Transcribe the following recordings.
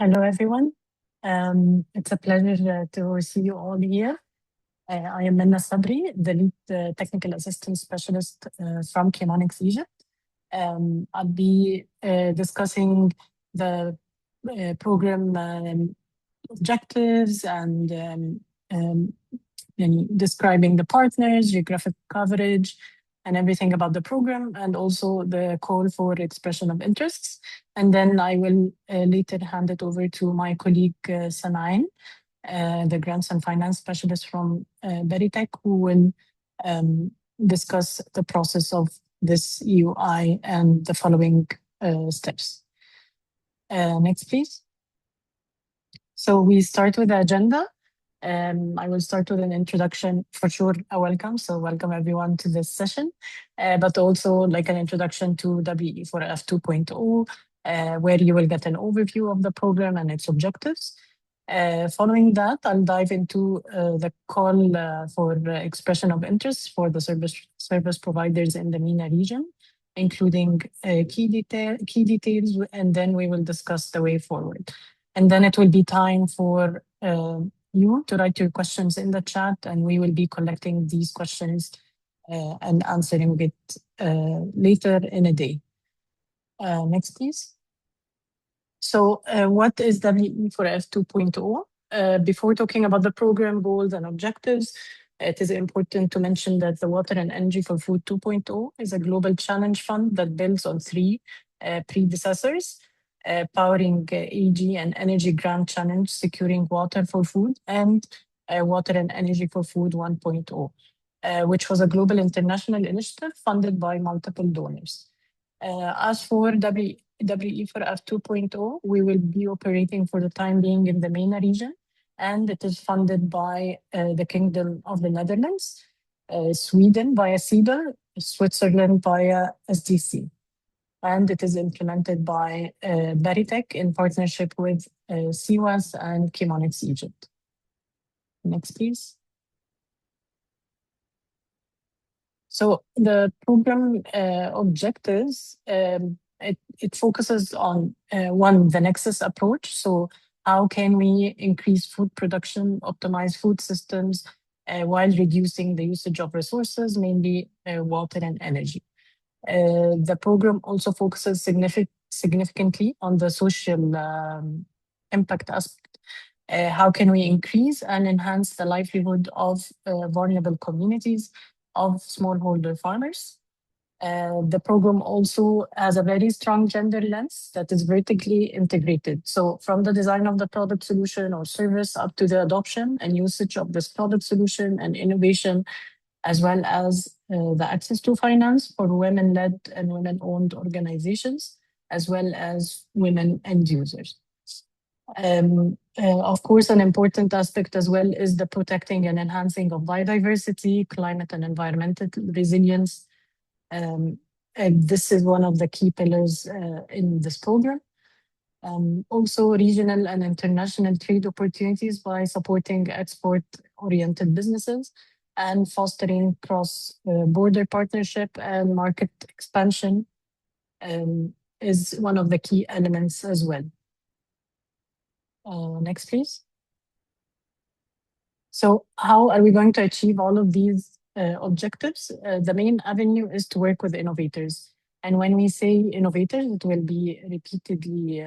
Hello, everyone. It's a pleasure to see you all here. I am Minna Sabri, the lead technical assistant specialist from Chemonics Egypt. I'll be discussing the program objectives and describing the partners, geographic coverage, and everything about the program, and also the call for expression of interests. And then I will later hand it over to my colleague Sanain, the grants and finance specialist from Veritech, who will discuss the process of this EOI and the following steps. Next, please. So we start with the agenda. I will start with an introduction, for sure, a welcome. So welcome everyone to this session, but also like an introduction to WE4F 2.0, where you will get an overview of the program and its objectives. Following that, I'll dive into the call for expression of interest for the service providers in the MENA region, including key details, and then we will discuss the way forward. And then it will be time for you to write your questions in the chat, and we will be collecting these questions and answering it later in a day. Next, please. So what is WE4F 2.0? Before talking about the program goals and objectives, it is important to mention that the Water and Energy for Food 2.0 is a global challenge fund that builds on three predecessors: Powering AG and Energy Grant Challenge, Securing Water for Food, and Water and Energy for Food 1.0, which was a global international initiative funded by multiple donors. As for WE4F 2.0, we will be operating for the time being in the MENA region, and it is funded by the Kingdom of the Netherlands, Sweden via CEDAR, Switzerland via SDC. And it is implemented by Veritech in partnership with CWAS and Chemonics Egypt. Next, please. So the program objectives, it focuses on one, the nexus approach. So how can we increase food production, optimize food systems while reducing the usage of resources, mainly water and energy. The program also focuses significantly on the social impact aspect. How can we increase and enhance the livelihood of vulnerable communities of smallholder farmers? The program also has a very strong gender lens that is vertically integrated. So from the design of the product solution or service up to the adoption and usage of this product solution and innovation, as well as the access to finance for women-led and women-owned organizations, as well as women end users. Of course, an important aspect as well is the protecting and enhancing of biodiversity, climate and environmental resilience. And this is one of the key pillars in this program. Also, regional and international trade opportunities by supporting export-oriented businesses and fostering cross-border partnership and market expansion is one of the key elements as well. Next, please. So how are we going to achieve all of these objectives? The main avenue is to work with innovators. And when we say innovators, it will be repeatedly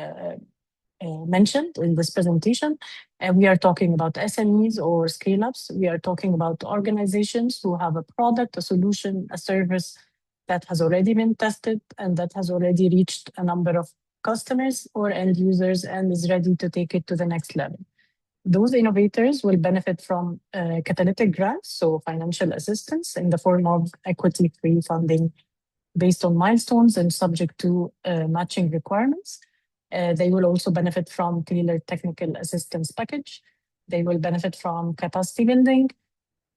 mentioned in this presentation. And we are talking about SMEs or scale-ups. We are talking about organizations who have a product, a solution, a service that has already been tested and that has already reached a number of customers or end users and is ready to take it to the next level. Those innovators will benefit from catalytic grants, so financial assistance in the form of equity-free funding based on milestones and subject to matching requirements. They will also benefit from tailored technical assistance package. They will benefit from capacity building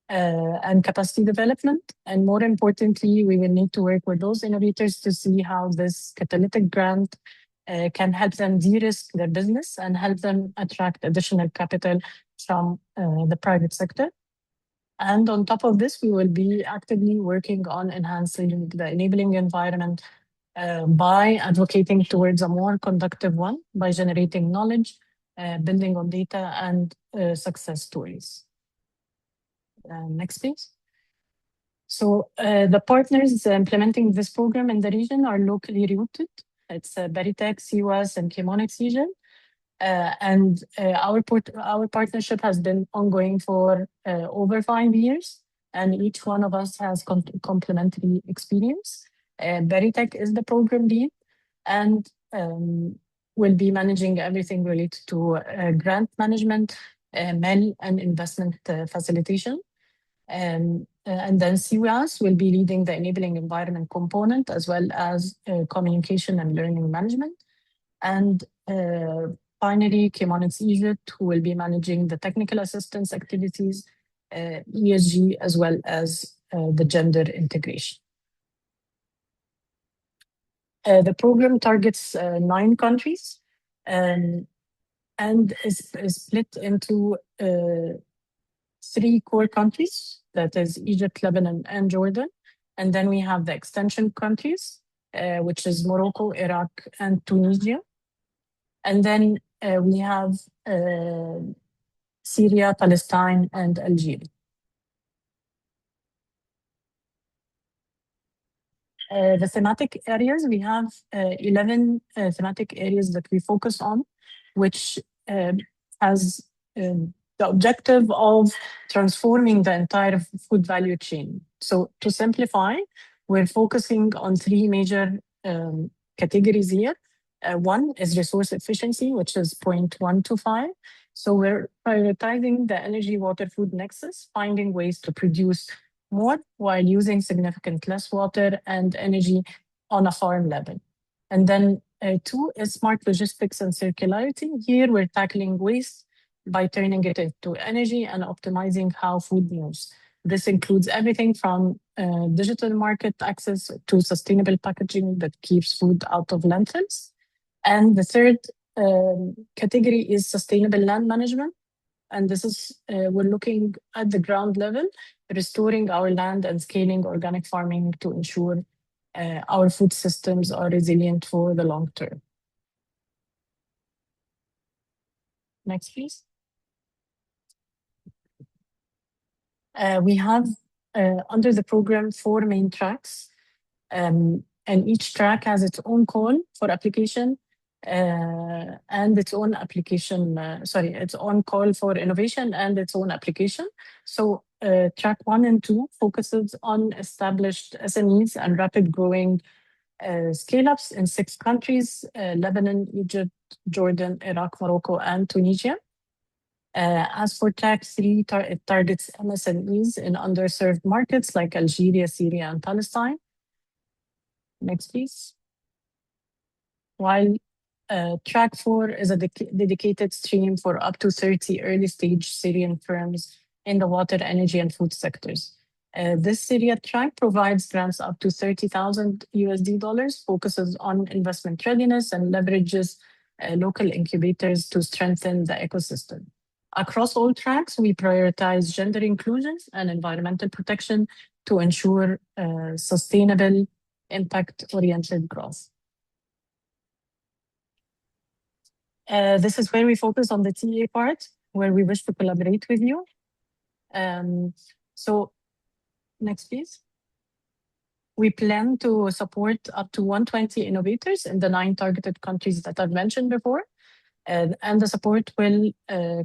and capacity development. And more importantly, we will need to work with those innovators to see how this catalytic grant can help them de-risk their business and help them attract additional capital from the private sector. And on top of this, we will be actively working on enhancing the enabling environment by advocating towards a more conductive one, by generating knowledge, building on data and success stories. Next, please. So the partners implementing this program in the region are locally rooted. It's Beritech, CUS, and Chemonix region. Our partnership has been ongoing for over 5 years, and each one of us has complementary experience. Beritech is the program lead and will be managing everything related to grant management, MEL, and investment facilitation. And then CUAS will be leading the enabling environment component as well as communication and learning management. And finally, Chemonix Egypt, who will be managing the technical assistance activities, ESG, as well as the gender integration. The program targets 9 countries and is split into 3 core countries, that is Egypt, Lebanon, and Jordan. And then we have the extension countries, which is Morocco, Iraq, and Tunisia. And then we have Syria, Palestine, and Algeria. The thematic areas, we have 11 thematic areas that we focus on, which has the objective of transforming the entire food value chain. So to simplify, we're focusing on 3 major categories here. One is resource efficiency, which is point 1 to 5. So we're prioritizing the energy, water, food nexus, finding ways to produce more while using significant less water and energy on a farm level. And then 2 is smart logistics and circularity. Here we're tackling waste by turning it into energy and optimizing how food moves. This includes everything from digital market access to sustainable packaging that keeps food out of landfills. And the 3rd category is sustainable land management. And this is, we're looking at the ground level, restoring our land and scaling organic farming to ensure our food systems are resilient for the long term. Next, please. We have under the program 4 main tracks, and each track has its own call for application and its own application, its own call for innovation and its own application. So track 1 and 2 focuses on established SMEs and rapid growing scale-ups in 6 countries, Lebanon, Egypt, Jordan, Iraq, Morocco, and Tunisia. As for track 3, it targets MSMEs in underserved markets like Algeria, Syria, and Palestine. Next, please. While track 4 is a dedicated stream for up to 30 early-stage Syrian firms in the water, energy, and food sectors. This Syria track provides grants up to $30,000, focuses on investment readiness, and leverages local incubators to strengthen the ecosystem. Across all tracks, we prioritize gender inclusion and environmental protection to ensure sustainable, impact-oriented growth. This is where we focus on the TA part, where we wish to collaborate with you. So next, please. We plan to support up to 120 innovators in the 9 targeted countries that I've mentioned before. And the support will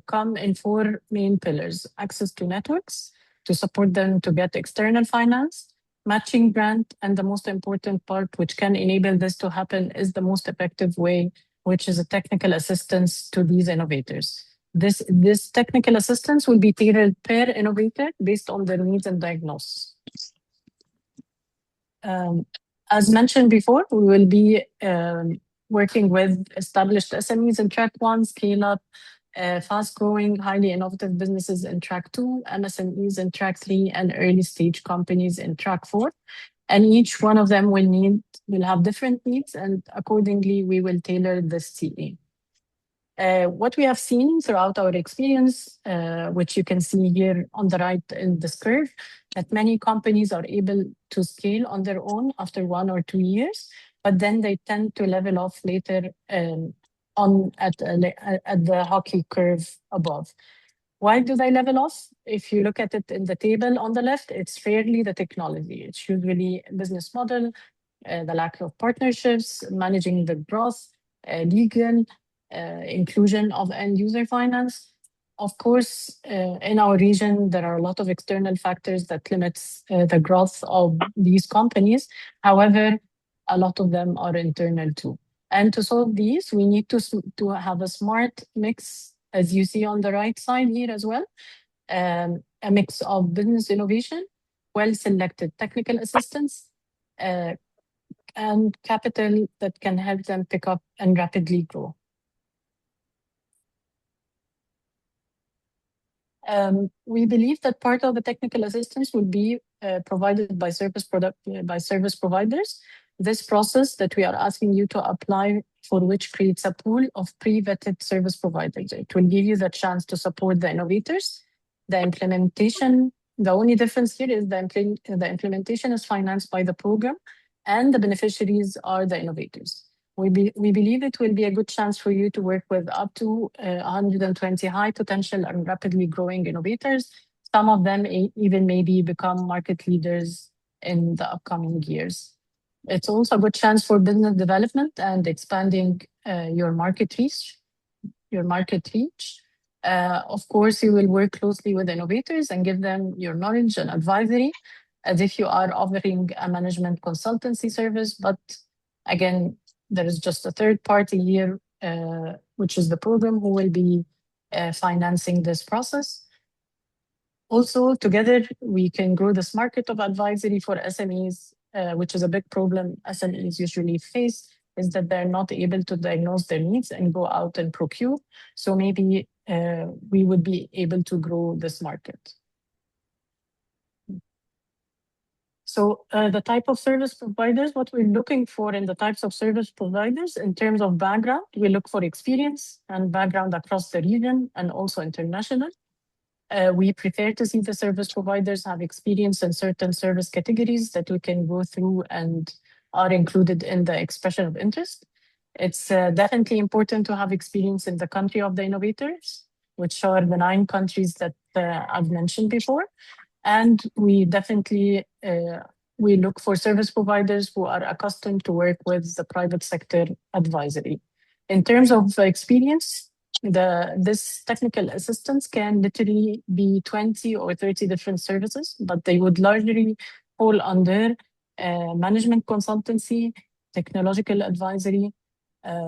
come in 4 main pillars: access to networks, to support them to get external finance, matching grant, and the most important part, which can enable this to happen, is the most effective way, which is a technical assistance to these innovators. This technical assistance will be tailored per innovator based on their needs and diagnosis. As mentioned before, we will be working with established SMEs in track 1, scale up, fast-growing, highly innovative businesses in track 2, MSMEs in track 3, and early-stage companies in track 4. And each one of them will have different needs, and accordingly, we will tailor this TA. What we have seen throughout our experience, which you can see here on the right in this curve, that many companies are able to scale on their own after 1 or 2 years, but then they tend to level off later at the hockey curve above. Why do they level off? If you look at it in the table on the left, it's rarely the technology. It's usually business model, the lack of partnerships, managing the growth, legal, inclusion of end user finance. Of course, in our region, there are a lot of external factors that limits the growth of these companies. However, a lot of them are internal too. And to solve these, we need to have a smart mix, as you see on the right side here as well, a mix of business innovation, well-selected technical assistance, and capital that can help them pick up and rapidly grow. We believe that part of the technical assistance will be provided by service providers. This process that we are asking you to apply for, which creates a pool of pre-vetted service providers. It will give you the chance to support the innovators. The implementation, the only difference here is the implementation is financed by the program, and the beneficiaries are the innovators. We believe it will be a good chance for you to work with up to 120 high potential and rapidly growing innovators. Some of them even maybe become market leaders in the upcoming years. It's also a good chance for business development and expanding your market reach. Of course, you will work closely with innovators and give them your knowledge and advisory as if you are offering a management consultancy service. But again, there is just a third party here, which is the program, who will be financing this process. Also, together, we can grow this market of advisory for SMEs, which is a big problem SMEs usually face, is that they're not able to diagnose their needs and go out and procure. So maybe we would be able to grow this market. So the type of service providers, what we're looking for in the types of service providers in terms of background, we look for experience and background across the region and also international. We prefer to see the service providers have experience in certain service categories that we can go through and are included in the expression of interest. It's definitely important to have experience in the country of the innovators, which are the 9 countries that I've mentioned before. And we definitely we look for service providers who are accustomed to work with the private sector advisory. In terms of experience, this technical assistance can literally be 20 or 30 different services, but they would largely fall under management consultancy, technological advisory,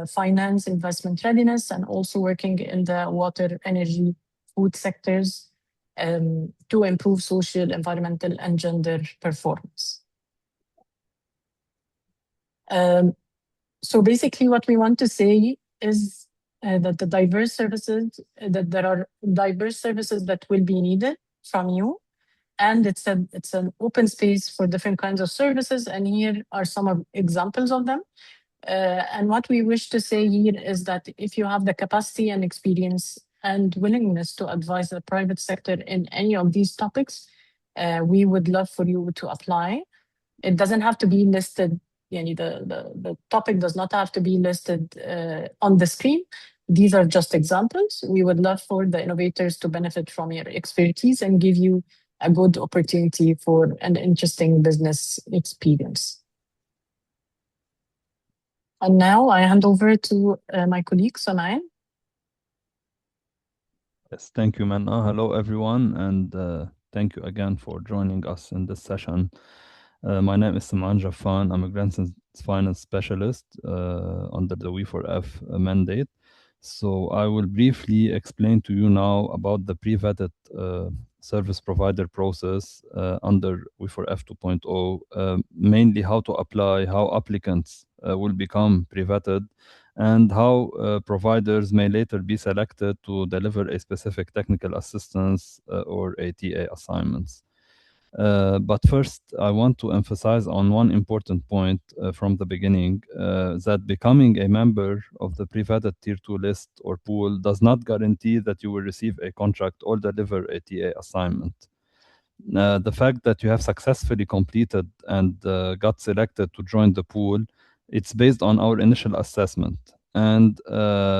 finance, investment readiness, and also working in the water, energy, food sectors to improve social, environmental, and gender performance. So basically what we want to say is that there are diverse services that will be needed from you. And it's an open space for different kinds of services. And here are some examples of them. And what we wish to say here is that if you have the capacity and experience and willingness to advise the private sector in any of these topics, we would love for you to apply. It doesn't have to be listed. The topic does not have to be listed on the screen. These are just examples. We would love for the innovators to benefit from your expertise and give you a good opportunity for an interesting business experience. And now I hand over to my colleague, Sonain. Yes, thank you, MENA. Hello, everyone, and thank you again for joining us in this session. My name is Saman Jaffan. I'm a grants and finance specialist under the WE4F mandate. So I will briefly explain to you now about the pre-vetted service provider process under WE4F 2.0, mainly how to apply, how applicants will become pre-vetted, and how providers may later be selected to deliver a specific technical assistance or ATA assignments. But first, I want to emphasize on one important point from the beginning, that becoming a member of the pre-vetted Tier 2 list or pool does not guarantee that you will receive a contract or deliver a TA assignment. The fact that you have successfully completed and got selected to join the pool, it's based on our initial assessment. and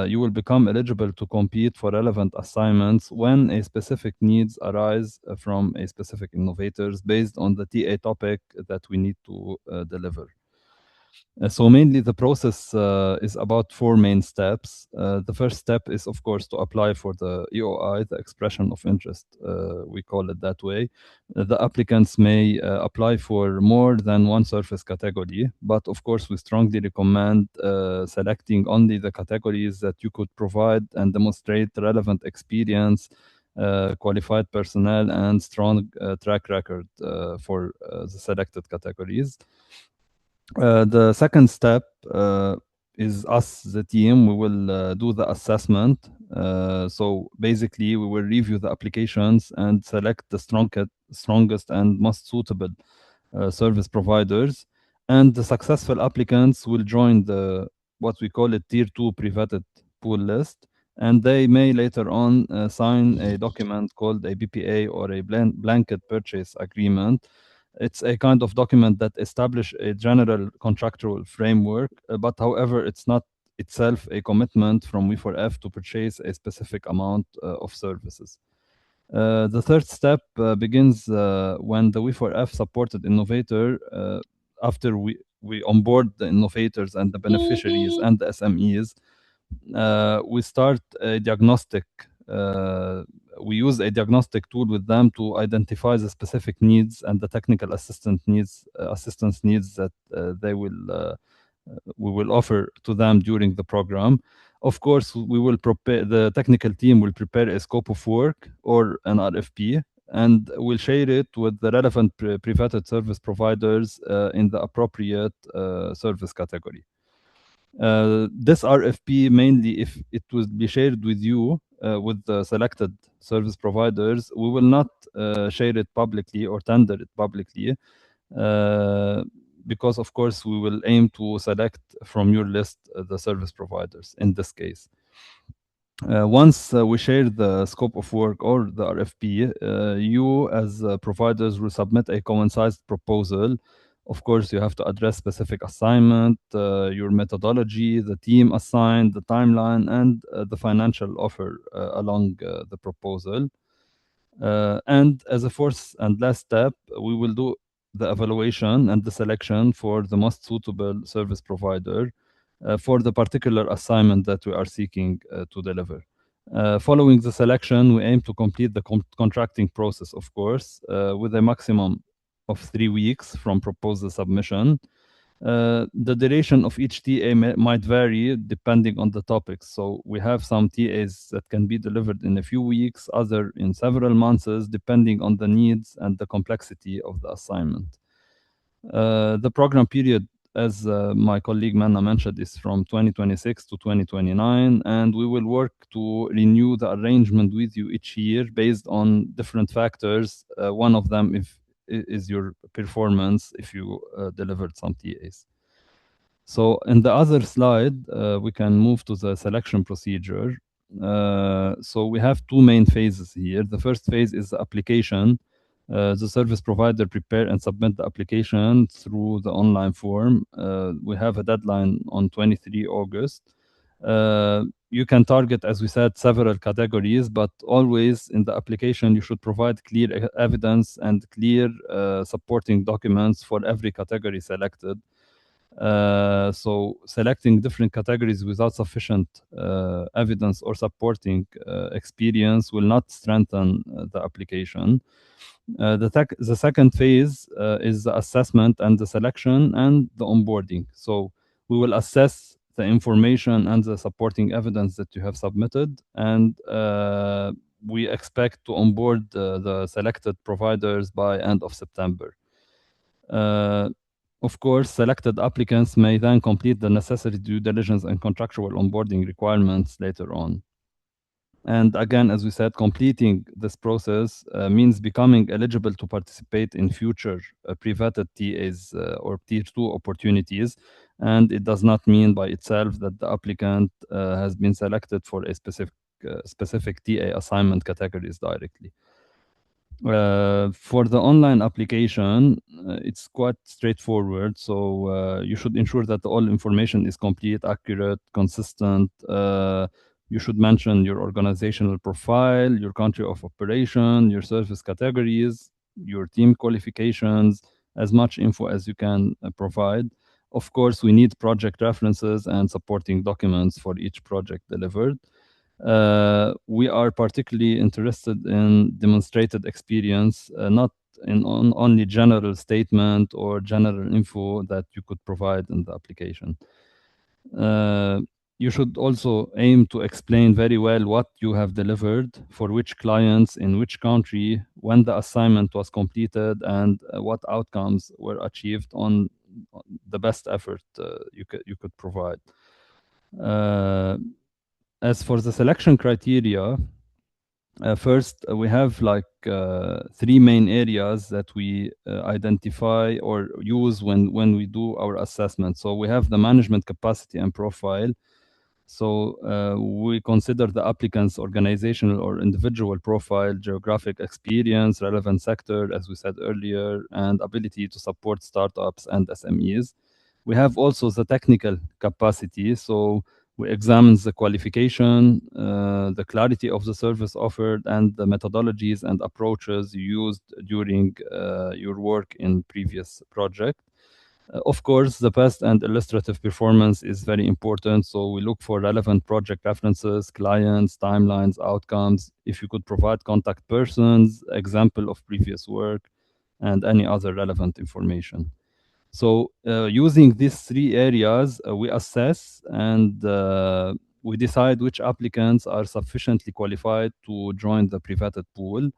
you will become eligible to compete for relevant assignments when a specific needs arise from a specific innovators based on the TA topic that we need to deliver. So mainly the process is about four main steps. The first step is, of course, to apply for the EOI, the expression of interest. We call it that way. The applicants may apply for more than one service category, but of course, we strongly recommend selecting only the categories that you could provide and demonstrate relevant experience, qualified personnel, and strong track record for the selected categories. The second step is us, the team. We will do the assessment. So basically, we will review the applications and select the strongest and most suitable service providers. And the successful applicants will join the what we call it tier 2 pre-vetted pool list. And they may later on sign a document called a BPA or a blanket purchase agreement. It's a kind of document that establish a general contractual framework, but however, it's not itself a commitment from WE4F to purchase a specific amount of services. The third step begins when the WE4F supported innovator, after we onboard the innovators and the beneficiaries and the SMEs, we start a diagnostic. We use a diagnostic tool with them to identify the specific needs and the technical assistance needs that we will offer to them during the program. Of course, we will prepare, the technical team will prepare a scope of work or an RFP, and we'll share it with the relevant pre-vetted service providers in the appropriate service category. This RFP, mainly if it will be shared with you, with the selected service providers, we will not share it publicly or tender it publicly, because of course we will aim to select from your list the service providers in this case. Once we share the scope of work or the RFP, you as providers will submit a coincided proposal. Of course, you have to address specific assignment, your methodology, the team assigned, the timeline, and the financial offer along the proposal. And as a fourth and last step, we will do the evaluation and the selection for the most suitable service provider for the particular assignment that we are seeking to deliver. Following the selection, we aim to complete the contracting process, of course, with a maximum of 3 weeks from proposal submission. The duration of each TA might vary depending on the topics. So we have some TAs that can be delivered in a few weeks, other in several months, depending on the needs and the complexity of the assignment. The program period, as my colleague Manna mentioned, is from 2026 to 2029, and we will work to renew the arrangement with you each year based on different factors. One of them is your performance if you delivered some TAs. So in the other slide, we can move to the selection procedure. So we have two main phases here. The first phase is the application. The service provider prepare and submit the application through the online form. We have a deadline on 23 August. You can target, as we said, several categories, but always in the application, you should provide clear evidence and clear supporting documents for every category selected. So selecting different categories without sufficient evidence or supporting experience will not strengthen the application. The second phase is the assessment and the selection and the onboarding. So we will assess the information and the supporting evidence that you have submitted, and we expect to onboard the selected providers by end of September. Of course, selected applicants may then complete the necessary due diligence and contractual onboarding requirements later on. And again, as we said, completing this process means becoming eligible to participate in future pre-vetted TAs or Tier 2 opportunities. And it does not mean by itself that the applicant has been selected for a specific TA assignment categories directly. For the online application, it's quite straightforward. So you should ensure that all information is complete, accurate, consistent. You should mention your organizational profile, your country of operation, your service categories, your team qualifications, as much info as you can provide. Of course, we need project references and supporting documents for each project delivered. We are particularly interested in demonstrated experience, not in only general statement or general info that you could provide in the application. You should also aim to explain very well what you have delivered, for which clients, in which country, when the assignment was completed, and what outcomes were achieved on the best effort you could provide. As for the selection criteria, first, we have like three main areas that we identify or use when we do our assessment. So we have the management capacity and profile. So we consider the applicant's organizational or individual profile, geographic experience, relevant sector, as we said earlier, and ability to support startups and SMEs. We have also the technical capacity. So we examine the qualification, the clarity of the service offered, and the methodologies and approaches used during your work in previous project. Of course, the past and illustrative performance is very important. So we look for relevant project references, clients, timelines, outcomes. If you could provide contact persons, example of previous work, and any other relevant information. So using these three areas, we assess and we decide which applicants are sufficiently qualified to join the pre-vetted pool.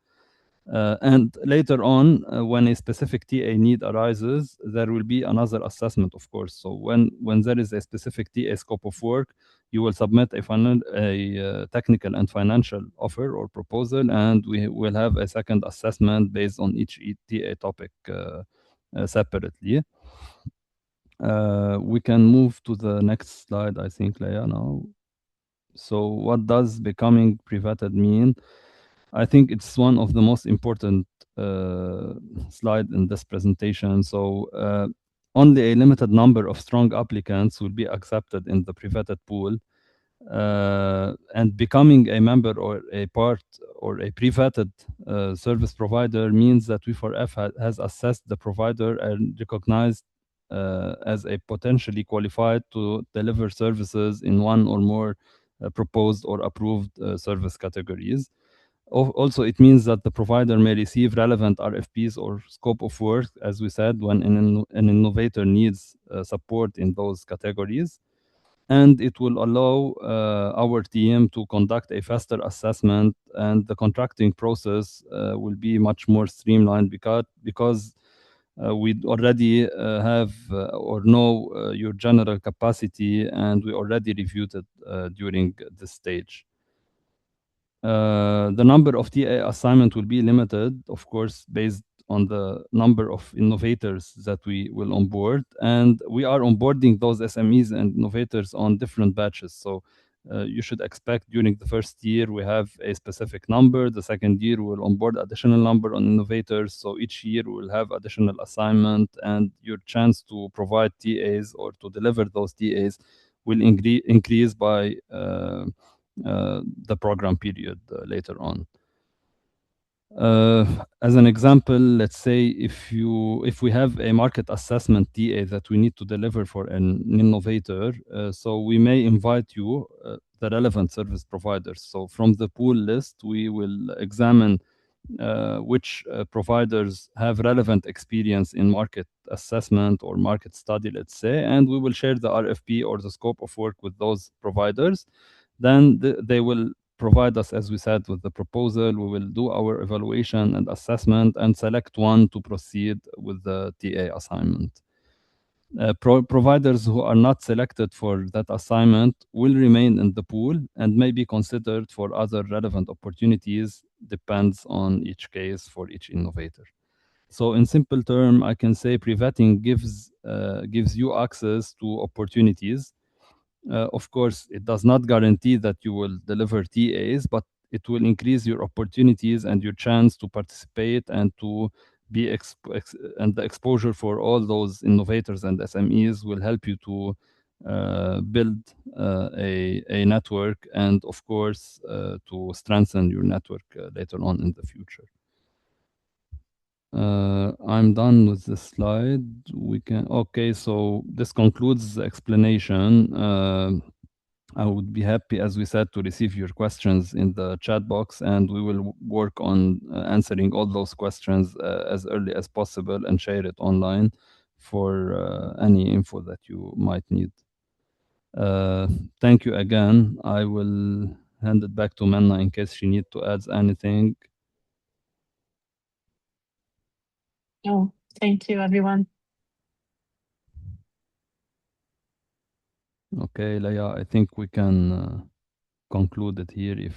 And later on, when a specific TA need arises, there will be another assessment, of course. So when there is a specific TA scope of work, you will submit a technical and financial offer or proposal, and we will have a second assessment based on each TA topic separately. We can move to the next slide, I think, Leia, now. So what does becoming pre-vetted mean? I think it's one of the most important slide in this presentation. So only a limited number of strong applicants will be accepted in the pre-vetted pool. And becoming a member or a part or a pre-vetted service provider means that WE4F has assessed the provider and recognized as a potentially qualified to deliver services in one or more proposed or approved service categories. Also, it means that the provider may receive relevant RFPs or scope of work, as we said, when an innovator needs support in those categories. And it will allow our team to conduct a faster assessment, and the contracting process will be much more streamlined because we already have or know your general capacity, and we already reviewed it during this stage. The number of TA assignment will be limited, of course, based on the number of innovators that we will onboard. And we are onboarding those SMEs and innovators on different batches. So you should expect during the first year, we have a specific number. The second year, we'll onboard additional number on innovators. So each year we'll have additional assignment, and your chance to provide TAs or to deliver those TAs will increase by the program period later on. As an example, let's say if we have a market assessment TA that we need to deliver for an innovator, so we may invite you, the relevant service providers. So from the pool list, we will examine which providers have relevant experience in market assessment or market study, let's say, and we will share the RFP or the scope of work with those providers. Then they will provide us, as we said, with the proposal. We will do our evaluation and assessment and select one to proceed with the TA assignment. Providers who are not selected for that assignment will remain in the pool and may be considered for other relevant opportunities, depends on each case for each innovator. So in simple term, I can say pre-vetting gives you access to opportunities. Of course, it does not guarantee that you will deliver TAs, but it will increase your opportunities and your chance to participate and to be and the exposure for all those innovators and SMEs will help you to build a network and of course to strengthen your network later on in the future. I'm done with this slide. Okay, so this concludes the explanation. I would be happy, as we said, to receive your questions in the chat box, and we will work on answering all those questions as early as possible and share it online for any info that you might need. Thank you again. I will hand it back to Menna in case she needs to add anything. Oh, thank you, everyone. Okay, Leia, I think we can conclude it here if...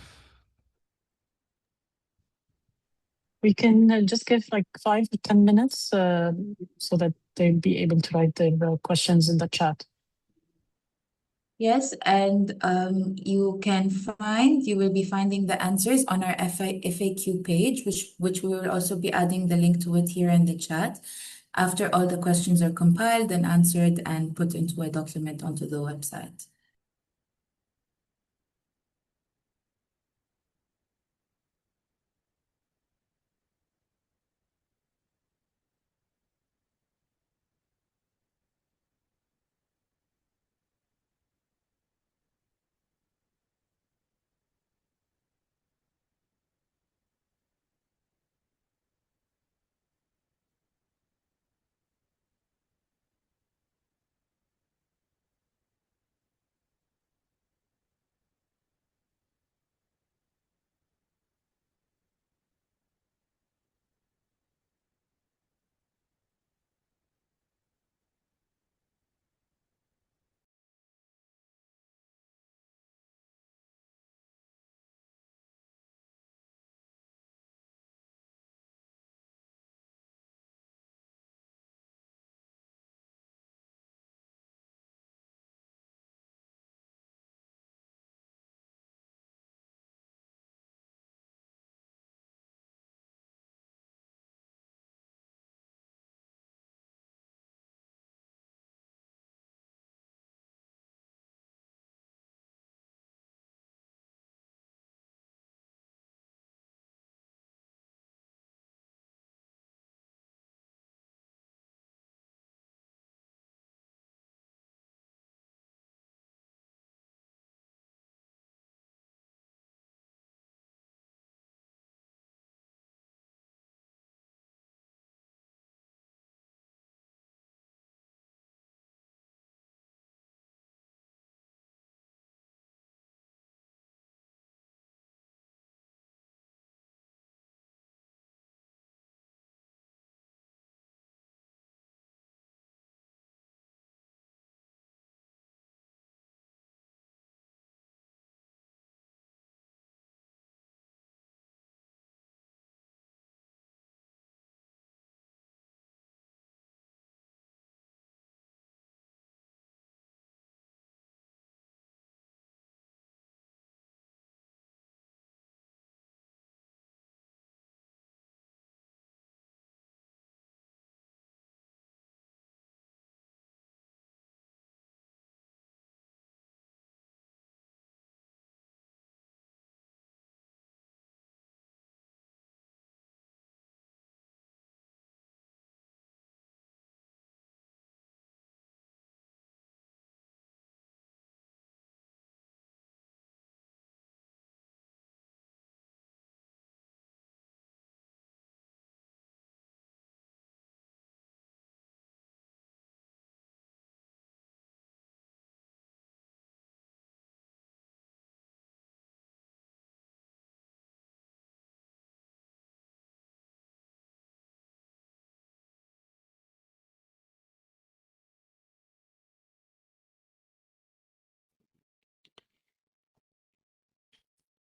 We can just give like 5 to 10 minutes so that they'll be able to write their questions in the chat. Yes, and you will be finding the answers on our FAQ page, which we will also be adding the link to it here in the chat after all the questions are compiled and answered and put into a document onto the website.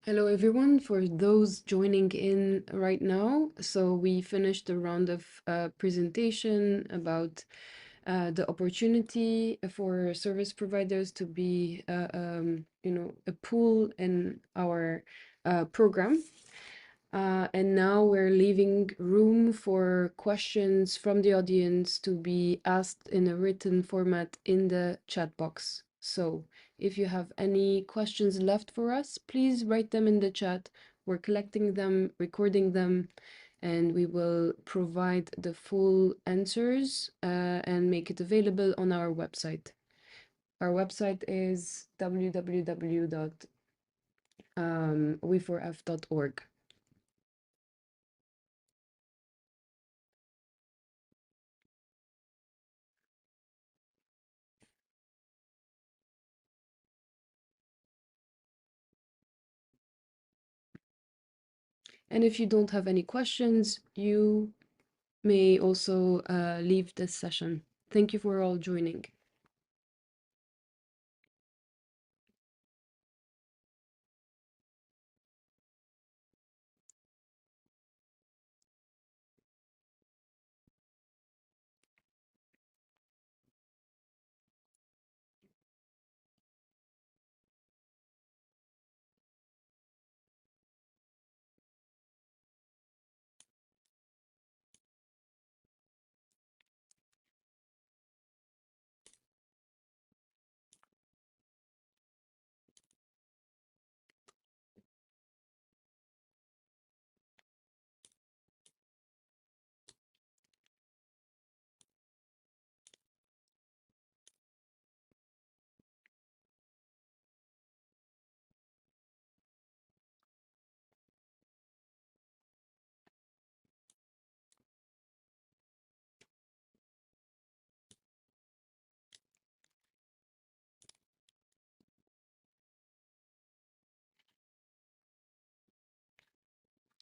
Hello, everyone. For those joining in right now, so we finished the round of presentation about the opportunity for service providers to be, a pool in our program. And now we're leaving room for questions from the audience to be asked in a written format in the chat box. So if you have any questions left for us, please write them in the chat. We're collecting them, recording them, and we will provide the full answers and make it available on our website. Our website is www.we4f.org. And if you don't have any questions, you may also leave this session. Thank you for all joining.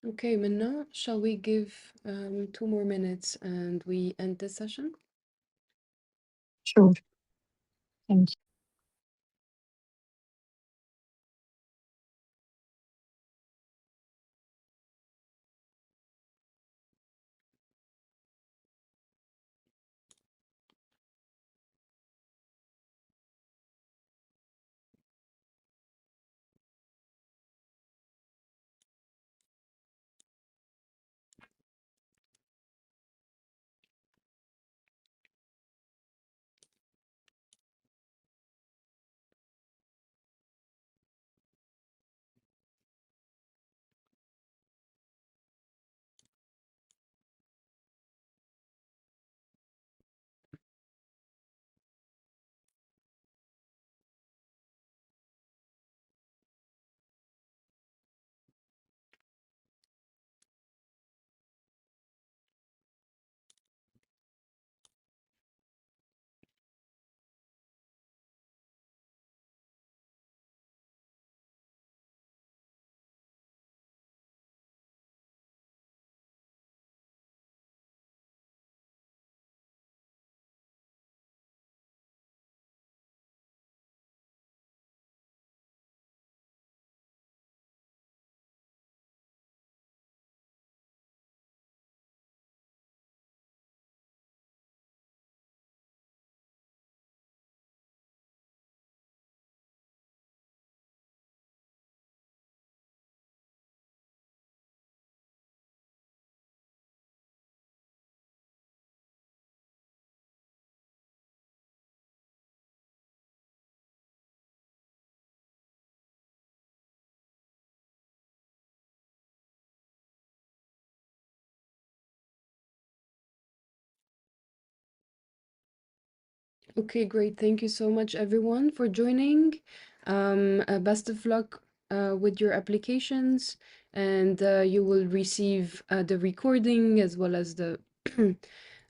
Okay, Minna, shall we give 2 more minutes and we end this session? Sure. Thank you. Okay, great. Thank you so much, everyone, for joining. Best of luck with your applications, and you will receive the recording as well as the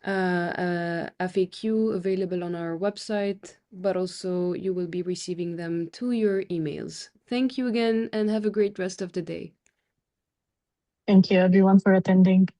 FAQ available on our website, but also you will be receiving them to your emails. Thank you again, and have a great rest of the day. Thank you, everyone, for attending.